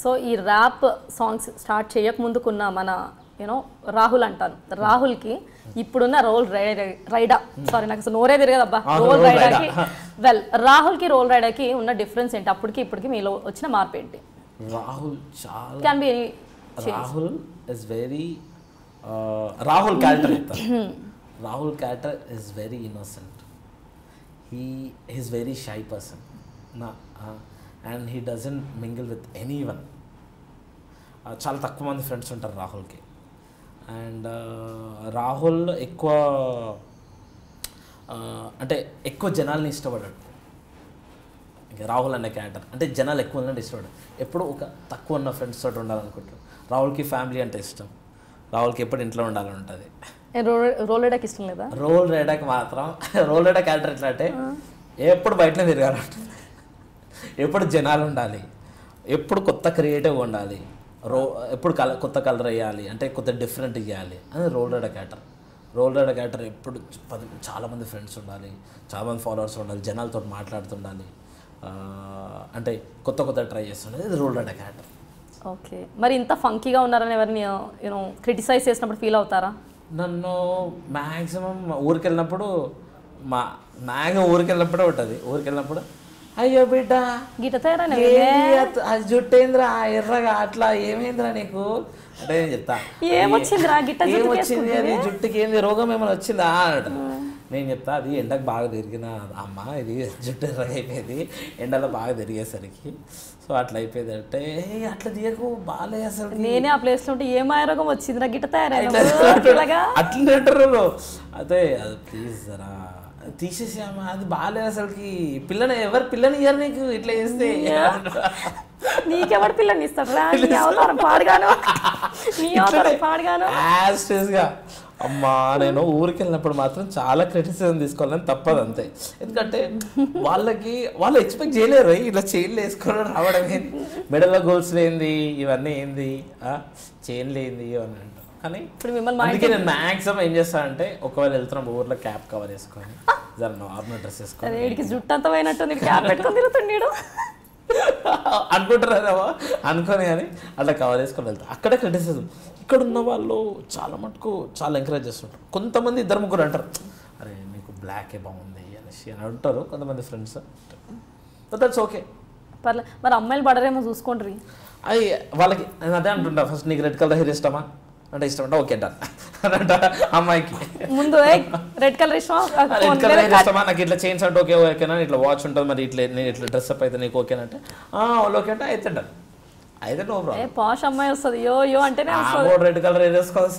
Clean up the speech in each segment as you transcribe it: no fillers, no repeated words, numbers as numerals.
So ఈ rap songs start చేయకముందుకున్న మన you know Rahul అంటాను, రాహుల్కి ఇప్పుడున్న రోల్ రైడా సారీ నాకు అసలు నోరే తిరగదబ్బా రోల్ రైడాకి రాహుల్కి రోల్ రైడాకి ఉన్న డిఫరెన్స్ ఏంటి, అప్పటికి ఇప్పటికి మీలో వచ్చిన మార్పు ఏంటి? రాహుల్ చాలా can be any Rahul is very Rahul character Rahul character is very innocent, he is very shy person and he doesn't mingle with any one. చాలా తక్కువ మంది ఫ్రెండ్స్ ఉంటారు రాహుల్కి. అండ్ రాహుల్ ఎక్కువ అంటే ఎక్కువ జనాల్ని ఇష్టపడ్డాడు. ఇంకా రాహుల్ అనే క్యారెక్టర్ అంటే జనాలు ఎక్కువ ఉందంటే ఇష్టపడ్డాడు. ఎప్పుడు ఒక తక్కువ ఉన్న ఫ్రెండ్స్ తోటి ఉండాలనుకుంటాడు. రాహుల్కి ఫ్యామిలీ అంటే ఇష్టం, రాహుల్కి ఎప్పుడు ఇంట్లో ఉండాలని ఉంటుంది. రోల్ రైడాకి ఇష్టం లేదా? రోల్ రైడాకి మాత్రం రోల్ రైడా క్యారెక్టర్ ఎట్లా అంటే ఎప్పుడు బయటనే తిరగాలంటుంది, ఎప్పుడు జనాలు ఉండాలి, ఎప్పుడు కొత్త క్రియేటివ్గా ఉండాలి, ఎప్పుడు కొత్త కలర్ వేయాలి, అంటే కొత్త డిఫరెంట్ ఇవ్వాలి అని రోల్ రైడా క్యారెక్టర్. రోల్ రైడా క్యారెక్టర్ ఎప్పుడు చాలామంది ఫ్రెండ్స్ ఉండాలి, చాలామంది ఫాలోవర్స్ ఉండాలి, జనాలతో మాట్లాడుతుండాలి, అంటే కొత్త కొత్త ట్రై చేస్తుండాలి. ఇది రోల్ రైడా క్యారెక్టర్. ఓకే, మరి ఇంత ఫంకీగా ఉన్నారని ఎవరిని యూనో క్రిటిసైజ్ చేసినప్పుడు ఫీల్ అవుతారా? నన్ను మ్యాక్సిమం ఊరికి వెళ్ళినప్పుడు ఊరికి వెళ్ళినప్పుడే ఉంటుంది. ఊరికి వెళ్ళినప్పుడు అయ్యో బిడ్డ అది జుట్టేంద్రా ఎర్రగా అట్లా ఏమైందిరా నీకు అంటే నేను చెప్తా ఏమొచ్చింది అది జుట్టుకి ఏంది రోగం ఏమైనా వచ్చిందా అంట. నేను చెప్తా అది ఎండకు బాగా తిరిగిన అమ్మ, ఇది జుట్టు ఎర్రగా అయిపోయింది ఎండలో బాగా తిరిగేసరికి, సో అట్లా అయిపోయింది అంటే అట్లా తీయకు బాగాలే అసలు. నేనే ఆ ప్లేస్ లో ఉంటే ఏం ఆరోగ్యం వచ్చింది గిట్ట తయారై అట్లా అంటారు. అదే అది ప్లీజ్ జరా తీసేసామా అది బాగాలేదు అసలుకి, ఎవరు పిల్లని ఇయ్యారు నీకు ఇట్లా చేస్తే. నీకెవరు పిల్లని ఇస్తాడు పాడుగాను అమ్మా. నేను ఊరికి వెళ్ళినప్పుడు మాత్రం చాలా క్రిటిసిజం తీసుకోవాలని తప్పదు అంతే. ఎందుకంటే వాళ్ళు ఎక్స్పెక్ట్ చేయలేరు ఇలా చైన్లు వేసుకోవడం రావడం ఏంది, మెడలో గోల్స్ ఏంది, ఇవన్నీ ఏంది, చైన్లు ఏంది ఇవన్నీ అంటారు. కానీ ఇప్పుడు మిమ్మల్ని అందుకే నేను మ్యాక్సిమం ఏం చేస్తానంటే ఒకవేళ వెళ్తున్నప్పుడు ఊర్లో క్యాప్ కవర్ వేసుకొని జర నార్మల్ డ్రెస్ వేసుకొని జుట్టు అంత పోయినట్టుంది క్యాప్ పెట్టుకొని తిరుగుతుండీడు అనుకుంటారేమో అనుకోని కానీ అట్లా కవర్ వేసుకొని వెళ్తాను. అక్కడే క్రిటిసిజం. ఇక్కడ ఉన్న వాళ్ళు చాలా మటుకు చాలా ఎంకరేజ్ చేస్తుంటారు. కొంతమంది 2-3 అంటారు అరే నీకు బ్లాకే బాగుంది అనేసి అని అంటారు కొంతమంది ఫ్రెండ్స్. బట్ దట్స్ ఓకే, పర్లేదు. మరి అమ్మాయిలు పడరేమో చూసుకోండి. అది వాళ్ళకి నేను అదే అంటుంటా, ఫస్ట్ నీకు రెడ్ కలర్ హెయిర్ ఇష్టమా అంటే ఇష్టం అంటే ఓకే అంటారు అమ్మాయికి ముందు రెడ్ కలర్ ఇష్టమా, నాకు ఇట్లా చైన్స్ అంటే ఓకే ఓకేనా, ఇట్లా వాచ్ ఉంటుంది మరి ఇట్లా నేను ఇట్లా డ్రెస్అప్ అయితే నీకు ఓకేనంటే వాళ్ళు ఓకే అంటే అయితే అంటారు. అయితే నో ప్రాబ్లం. పాష్ అమ్మాయి వస్తుంది యో అంటేనే రెడ్ కలర్ వేసుకోవాలి.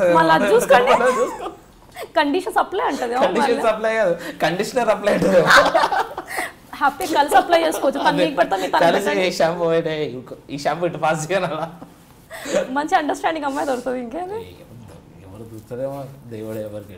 కండిషన్ సప్లై అంటది, కండిషన్ సప్లై కాదు కండిషనర్ అప్లై అంటది. హ్యాపీ కలిసి అప్లై చేసుకోవచ్చు. ఈ షాంపూ ఈ షాంపూ ఇటు పాస్ చేయనా, మంచి అండర్స్టాండింగ్ అమ్మాయి దొరుకుతుంది. ఇంకా ఎవరు దొరుకుతుందేమో దేవుడు ఎవరికి